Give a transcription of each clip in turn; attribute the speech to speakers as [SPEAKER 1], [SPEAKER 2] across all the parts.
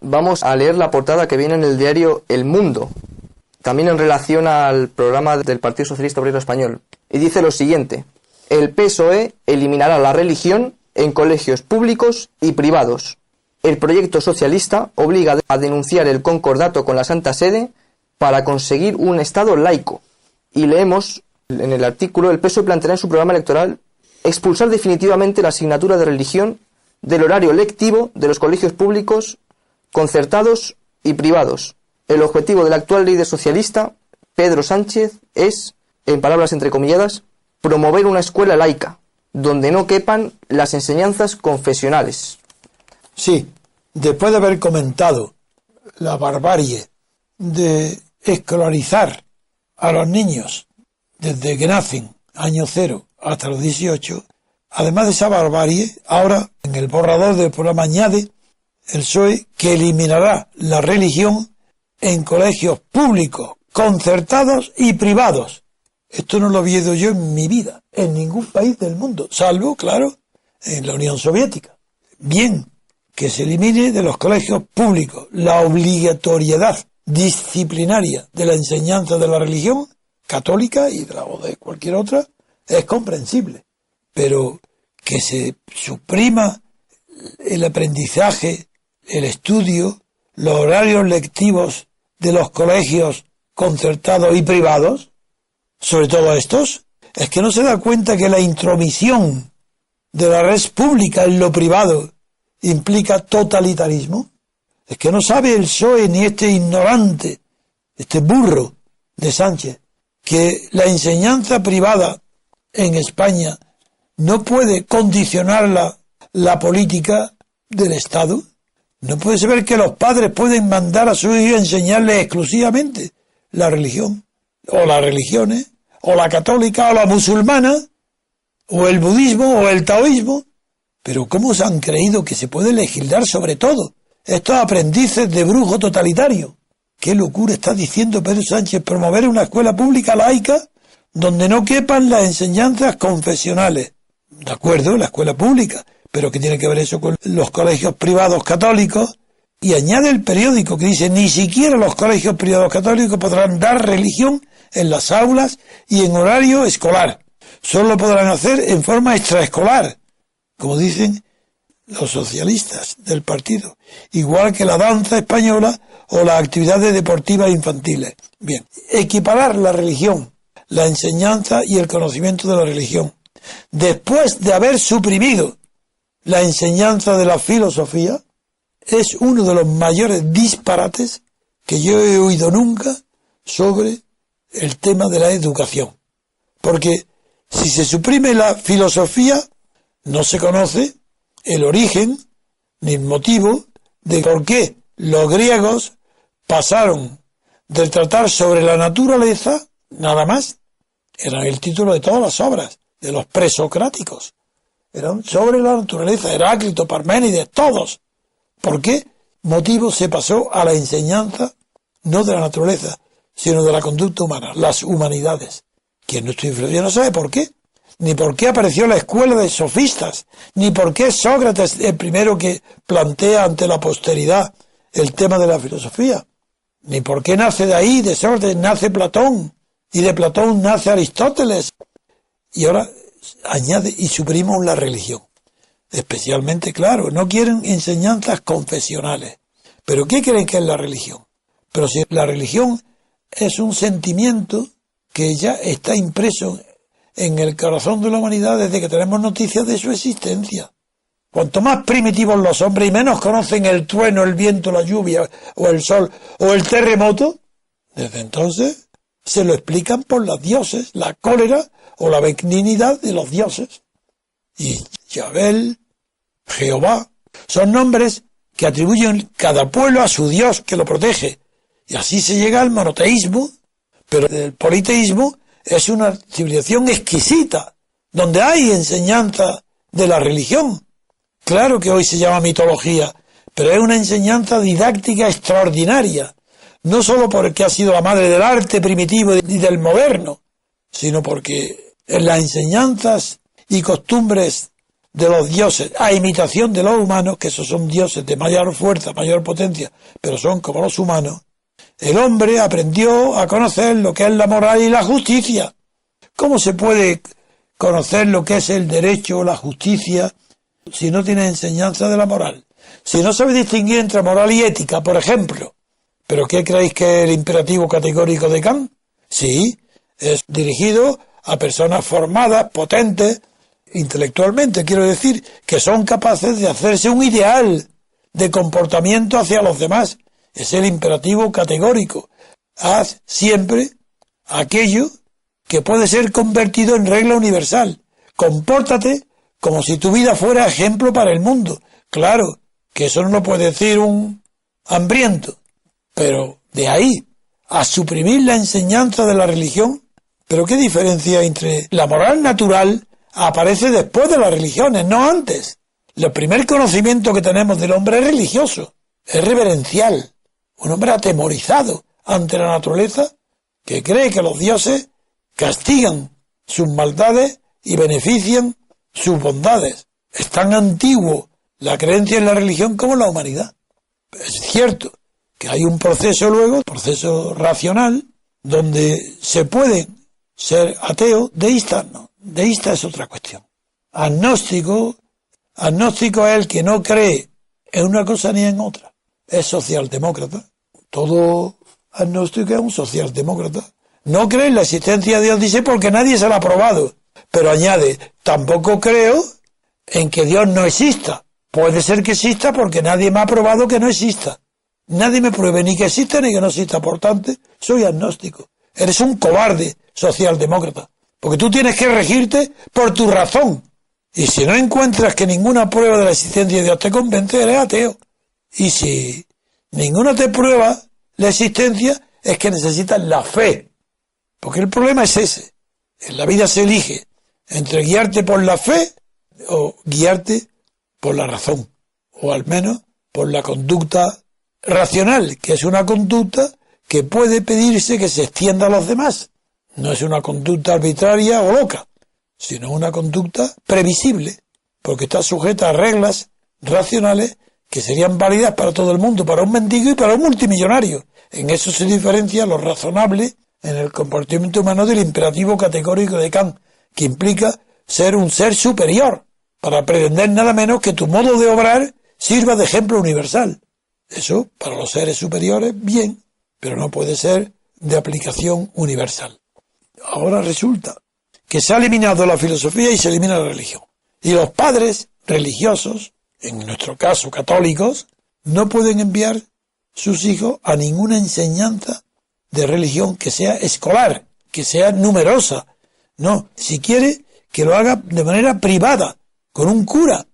[SPEAKER 1] Vamos a leer la portada que viene en el diario El Mundo, también en relación al programa del Partido Socialista Obrero Español. Y dice lo siguiente: el PSOE eliminará la religión en colegios públicos y privados. El proyecto socialista obliga a denunciar el concordato con la Santa Sede para conseguir un Estado laico. Y leemos en el artículo: el PSOE planteará en su programa electoral expulsar definitivamente la asignatura de religión del horario lectivo de los colegios públicos, concertados y privados. El objetivo de la actual líder socialista, Pedro Sánchez, es, en palabras entrecomilladas, promover una escuela laica, donde no quepan las enseñanzas confesionales.
[SPEAKER 2] Sí, después de haber comentado la barbarie de escolarizar a los niños desde que nacen, año cero, hasta los 18, además de esa barbarie, ahora en el borrador del programa añade el PSOE que eliminará la religión en colegios públicos, concertados y privados. Esto no lo había oído yo en mi vida, en ningún país del mundo, salvo, claro, en la Unión Soviética. Bien, que se elimine de los colegios públicos la obligatoriedad disciplinaria de la enseñanza de la religión católica y o de cualquier otra, es comprensible. Pero que se suprima el aprendizaje, el estudio, los horarios lectivos de los colegios concertados y privados, sobre todo estos, es que no se da cuenta que la intromisión de la red pública en lo privado implica totalitarismo. Es que no sabe el PSOE ni este ignorante, este burro de Sánchez, que la enseñanza privada en España no puede condicionar la política del Estado. No puede ser que los padres pueden mandar a sus hijos a enseñarles exclusivamente la religión, o las religiones, o la católica, o la musulmana, o el budismo, o el taoísmo. Pero ¿cómo se han creído que se puede legislar sobre todo estos aprendices de brujo totalitario? ¿Qué locura está diciendo Pedro Sánchez? Promover una escuela pública laica donde no quepan las enseñanzas confesionales. De acuerdo, la escuela pública, pero ¿qué tiene que ver eso con los colegios privados católicos? Y añade el periódico que dice: ni siquiera los colegios privados católicos podrán dar religión en las aulas y en horario escolar. Solo lo podrán hacer en forma extraescolar, como dicen los socialistas del partido, igual que la danza española o las actividades deportivas infantiles. Bien, equiparar la religión, la enseñanza y el conocimiento de la religión, después de haber suprimido la enseñanza de la filosofía, es uno de los mayores disparates que yo he oído nunca sobre el tema de la educación. Porque si se suprime la filosofía, no se conoce el origen ni el motivo de por qué los griegos pasaron del tratar sobre la naturaleza, nada más, era el título de todas las obras de los presocráticos, eran sobre la naturaleza, Heráclito, Parménides, todos. ¿Por qué motivo se pasó a la enseñanza no de la naturaleza, sino de la conducta humana, las humanidades? Quien no estudia no sabe por qué, ni por qué apareció la escuela de sofistas, ni por qué Sócrates el primero que plantea ante la posteridad el tema de la filosofía, ni por qué nace de ahí, de Sócrates nace Platón, y de Platón nace Aristóteles. Y ahora añade y suprimimos la religión. Especialmente, claro, no quieren enseñanzas confesionales. ¿Pero qué creen que es la religión? Pero si la religión es un sentimiento que ya está impreso en el corazón de la humanidad desde que tenemos noticias de su existencia. Cuanto más primitivos los hombres y menos conocen el trueno, el viento, la lluvia, o el sol, o el terremoto, desde entonces se lo explican por los dioses, la cólera o la benignidad de los dioses. Y Yahvé, Jehová, son nombres que atribuyen cada pueblo a su Dios que lo protege. Y así se llega al monoteísmo, pero el politeísmo es una civilización exquisita, donde hay enseñanza de la religión. Claro que hoy se llama mitología, pero es una enseñanza didáctica extraordinaria, no solo porque ha sido la madre del arte primitivo y del moderno, sino porque en las enseñanzas y costumbres de los dioses a imitación de los humanos, que esos son dioses de mayor fuerza, mayor potencia, pero son como los humanos, el hombre aprendió a conocer lo que es la moral y la justicia. ¿Cómo se puede conocer lo que es el derecho o la justicia si no tiene enseñanza de la moral? Si no sabe distinguir entre moral y ética, por ejemplo. ¿Pero qué creéis que es el imperativo categórico de Kant? Sí, es dirigido a personas formadas, potentes, intelectualmente, quiero decir, que son capaces de hacerse un ideal de comportamiento hacia los demás. Es el imperativo categórico. Haz siempre aquello que puede ser convertido en regla universal. Compórtate como si tu vida fuera ejemplo para el mundo. Claro, que eso no lo puede decir un hambriento, pero de ahí a suprimir la enseñanza de la religión. ¿Pero qué diferencia entre la moral natural aparece después de las religiones, no antes? El primer conocimiento que tenemos del hombre es religioso, es reverencial. Un hombre atemorizado ante la naturaleza que cree que los dioses castigan sus maldades y benefician sus bondades. Es tan antiguo la creencia en la religión como en la humanidad. Es cierto que hay un proceso luego, proceso racional, donde se pueden ser ateo, deísta no. Deísta es otra cuestión. Agnóstico es el que no cree en una cosa ni en otra. Es socialdemócrata. Todo agnóstico es un socialdemócrata. No cree en la existencia de Dios, dice, porque nadie se lo ha probado. Pero añade, tampoco creo en que Dios no exista. Puede ser que exista porque nadie me ha probado que no exista. Nadie me pruebe ni que exista ni que no exista. Por tanto, soy agnóstico. Eres un cobarde socialdemócrata. Porque tú tienes que regirte por tu razón. Y si no encuentras que ninguna prueba de la existencia de Dios te convence, eres ateo. Y si ninguna te prueba la existencia, es que necesitas la fe. Porque el problema es ese. En la vida se elige entre guiarte por la fe o guiarte por la razón. O al menos por la conducta racional, que es una conducta que puede pedirse que se extienda a los demás. No es una conducta arbitraria o loca, sino una conducta previsible, porque está sujeta a reglas racionales que serían válidas para todo el mundo, para un mendigo y para un multimillonario. En eso se diferencia lo razonable en el comportamiento humano del imperativo categórico de Kant, que implica ser un ser superior, para pretender nada menos que tu modo de obrar sirva de ejemplo universal. Eso, para los seres superiores, bien, pero no puede ser de aplicación universal. Ahora resulta que se ha eliminado la filosofía y se elimina la religión. Y los padres religiosos, en nuestro caso católicos, no pueden enviar sus hijos a ninguna enseñanza de religión que sea escolar, que sea numerosa. No, si quiere que lo haga de manera privada, con un cura,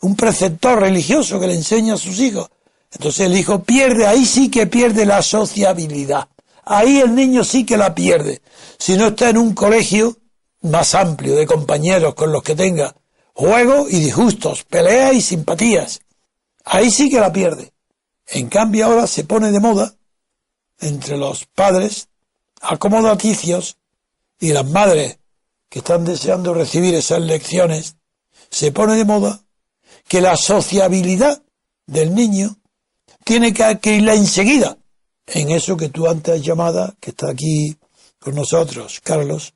[SPEAKER 2] un preceptor religioso que le enseña a sus hijos. Entonces el hijo pierde, ahí sí que pierde la sociabilidad. Ahí el niño sí que la pierde. Si no está en un colegio más amplio de compañeros con los que tenga juego y disgustos, peleas y simpatías. Ahí sí que la pierde. En cambio ahora se pone de moda entre los padres acomodaticios y las madres que están deseando recibir esas lecciones, se pone de moda que la sociabilidad del niño tiene que adquirirla enseguida. En eso que tú antes has llamado, que está aquí con nosotros, Carlos,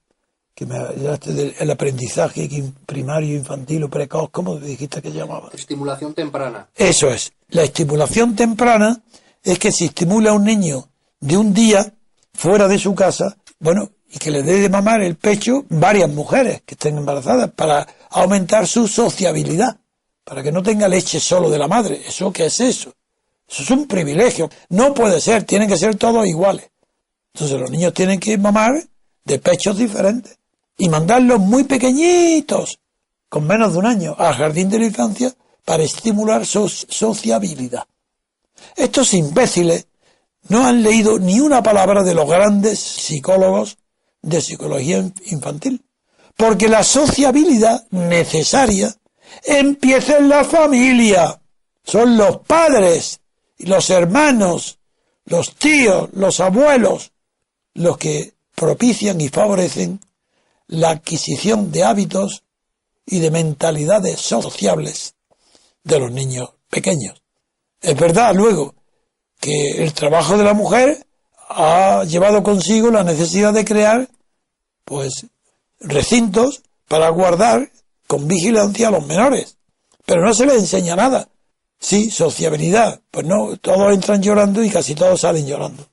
[SPEAKER 2] que me hablaste del aprendizaje primario, infantil o precoz, ¿cómo dijiste que llamaba?
[SPEAKER 1] Estimulación temprana.
[SPEAKER 2] Eso es. La estimulación temprana es que se estimula a un niño de un día fuera de su casa, bueno, y que le dé de mamar el pecho varias mujeres que estén embarazadas para aumentar su sociabilidad, para que no tenga leche solo de la madre. ¿Eso qué es eso? Eso es un privilegio. No puede ser, tienen que ser todos iguales. Entonces los niños tienen que mamar de pechos diferentes y mandarlos muy pequeñitos, con menos de un año, al jardín de la infancia para estimular su sociabilidad. Estos imbéciles no han leído ni una palabra de los grandes psicólogos de psicología infantil, porque la sociabilidad necesaria empieza en la familia. Son los padres, los hermanos, los tíos, los abuelos, los que propician y favorecen la adquisición de hábitos y de mentalidades sociables de los niños pequeños. Es verdad, luego, que el trabajo de la mujer ha llevado consigo la necesidad de crear, pues, recintos para guardar con vigilancia a los menores. Pero no se les enseña nada. Sí, sociabilidad. Pues no, todos entran llorando y casi todos salen llorando.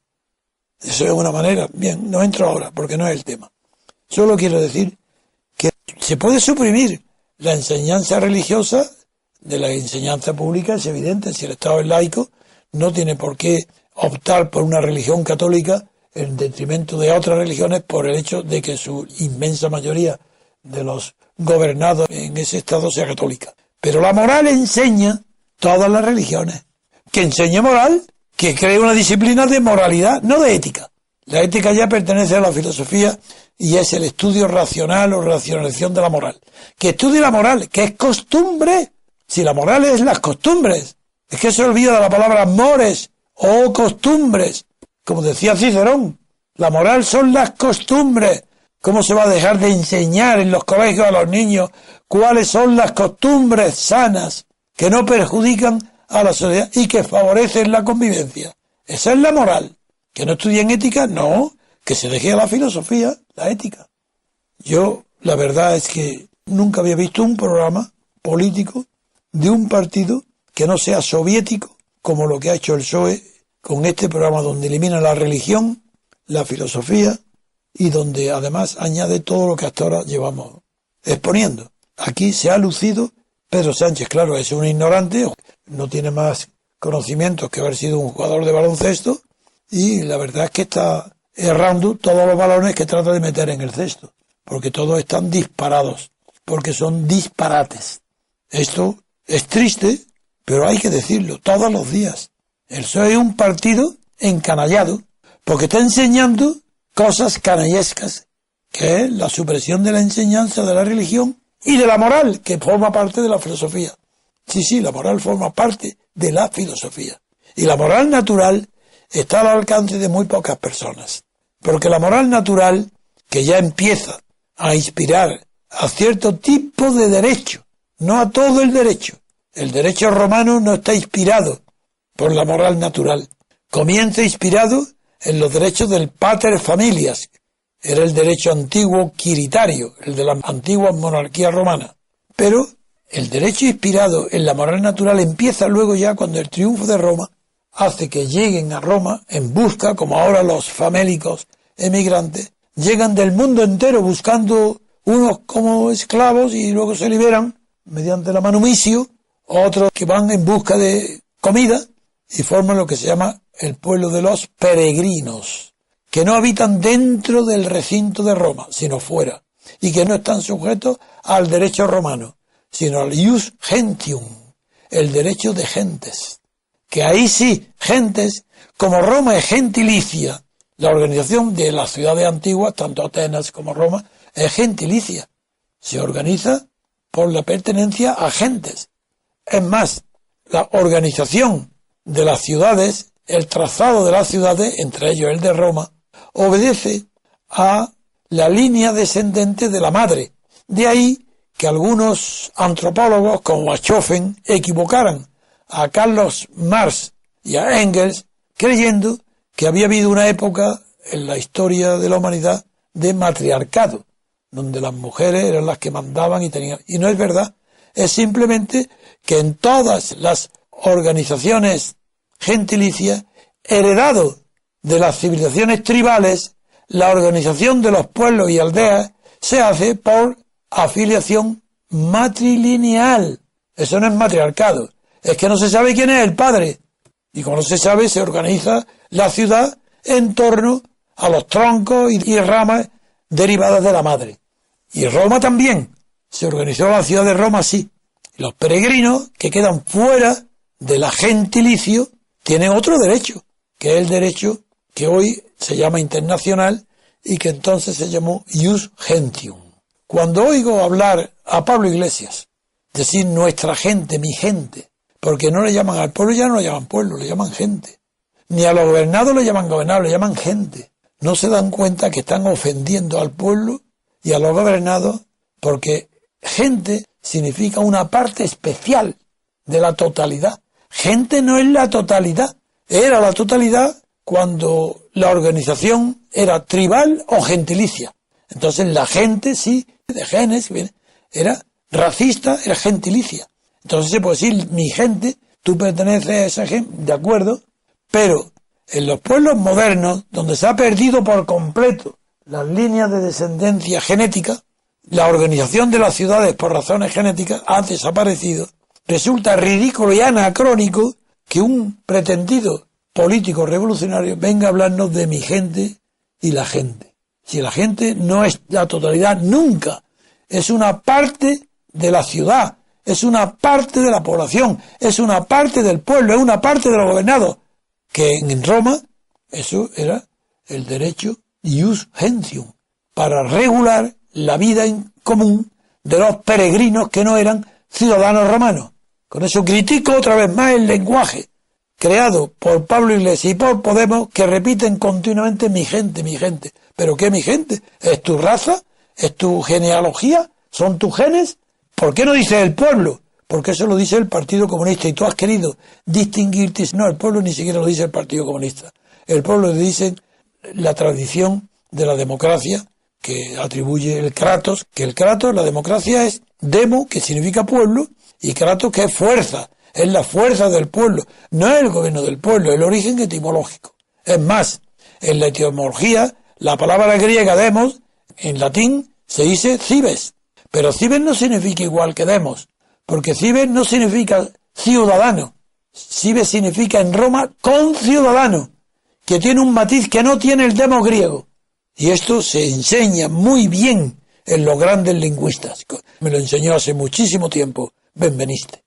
[SPEAKER 2] Eso es una manera. Bien, no entro ahora porque no es el tema. Solo quiero decir que se puede suprimir la enseñanza religiosa de la enseñanza pública, es evidente. Si el Estado es laico, no tiene por qué optar por una religión católica en detrimento de otras religiones por el hecho de que su inmensa mayoría de los gobernados en ese Estado sea católica. Pero la moral enseña todas las religiones. Que enseñe moral, que cree una disciplina de moralidad, no de ética. La ética ya pertenece a la filosofía y es el estudio racional o racionalización de la moral. Que estudie la moral, que es costumbre. Si la moral es las costumbres, es que se olvida de la palabra mores o costumbres. Como decía Cicerón, la moral son las costumbres. ¿Cómo se va a dejar de enseñar en los colegios a los niños cuáles son las costumbres sanas que no perjudican a la sociedad y que favorecen la convivencia? Esa es la moral. ¿Que no estudien ética? No, que se deje a la filosofía, la ética. Yo, la verdad es que nunca había visto un programa político de un partido que no sea soviético, como lo que ha hecho el PSOE con este programa donde elimina la religión, la filosofía y donde además añade todo lo que hasta ahora llevamos exponiendo. Aquí se ha lucido Pedro Sánchez, claro, es un ignorante, no tiene más conocimientos que haber sido un jugador de baloncesto y la verdad es que está errando todos los balones que trata de meter en el cesto, porque todos están disparados, porque son disparates. Esto es triste, pero hay que decirlo todos los días. El PSOE es un partido encanallado, porque está enseñando cosas canallescas, que es la supresión de la enseñanza de la religión y de la moral, que forma parte de la filosofía. Sí, la moral forma parte de la filosofía. Y la moral natural está al alcance de muy pocas personas. Porque la moral natural, que ya empieza a inspirar a cierto tipo de derecho, no a todo el derecho. El derecho romano no está inspirado por la moral natural. Comienza inspirado en los derechos del pater familias. Era el derecho antiguo quiritario, el de la antigua monarquía romana. Pero el derecho inspirado en la moral natural empieza luego ya cuando el triunfo de Roma hace que lleguen a Roma en busca, como ahora los famélicos emigrantes, llegan del mundo entero buscando unos como esclavos y luego se liberan mediante la manumisio, otros que van en busca de comida y forman lo que se llama el pueblo de los peregrinos, que no habitan dentro del recinto de Roma, sino fuera, y que no están sujetos al derecho romano, sino al ius gentium, el derecho de gentes. Que ahí sí, gentes, como Roma es gentilicia, la organización de las ciudades antiguas, tanto Atenas como Roma, es gentilicia. Se organiza por la pertenencia a gentes. Es más, la organización de las ciudades, el trazado de las ciudades, entre ellos el de Roma, obedece a la línea descendente de la madre. De ahí que algunos antropólogos, como Schoffen, equivocaran a Carlos Marx y a Engels, creyendo que había habido una época en la historia de la humanidad de matriarcado, donde las mujeres eran las que mandaban y tenían. Y no es verdad, es simplemente que en todas las organizaciones gentilicias, heredado de las civilizaciones tribales, la organización de los pueblos y aldeas se hace por afiliación matrilineal. Eso no es matriarcado, es que no se sabe quién es el padre. Y como no se sabe, se organiza la ciudad en torno a los troncos y ramas derivadas de la madre. Y Roma también. Se organizó la ciudad de Roma así. Los peregrinos que quedan fuera de la gentilicio tienen otro derecho, que es el derecho que hoy se llama internacional y que entonces se llamó ius gentium. Cuando oigo hablar a Pablo Iglesias, decir nuestra gente, mi gente, porque no le llaman al pueblo, ya no le llaman pueblo, le llaman gente. Ni a los gobernados le llaman gobernados, le llaman gente. No se dan cuenta que están ofendiendo al pueblo y a los gobernados porque gente significa una parte especial de la totalidad. Gente no es la totalidad. Era la totalidad cuando la organización era tribal o gentilicia. Entonces la gente, sí, de genes, era racista, era gentilicia. Entonces se puede decir, mi gente, tú perteneces a esa gente, de acuerdo, pero en los pueblos modernos, donde se ha perdido por completo las líneas de descendencia genética, la organización de las ciudades por razones genéticas ha desaparecido. Resulta ridículo y anacrónico que un pretendido político revolucionario venga a hablarnos de mi gente y la gente. Si la gente no es la totalidad nunca, es una parte de la ciudad, es una parte de la población, es una parte del pueblo, es una parte de los gobernados, que en Roma eso era el derecho ius gentium, para regular la vida en común de los peregrinos que no eran ciudadanos romanos. Con eso critico otra vez más el lenguaje creado por Pablo Iglesias y por Podemos, que repiten continuamente mi gente, mi gente. ¿Pero qué mi gente? ¿Es tu raza? ¿Es tu genealogía? ¿Son tus genes? ¿Por qué no dice el pueblo? Porque eso lo dice el Partido Comunista y tú has querido distinguirte. No, el pueblo ni siquiera lo dice el Partido Comunista. El pueblo le dice la tradición de la democracia que atribuye el Kratos, que el Kratos, la democracia es demo, que significa pueblo, y Kratos, que es fuerza, es la fuerza del pueblo, no es el gobierno del pueblo, es el origen etimológico. Es más, en la etimología, la palabra griega demos, en latín, se dice cibes, pero cibes no significa igual que demos, porque cibes no significa ciudadano, cibes significa en Roma conciudadano, que tiene un matiz que no tiene el demos griego. Y esto se enseña muy bien en los grandes lingüistas. Me lo enseñó hace muchísimo tiempo Benveniste.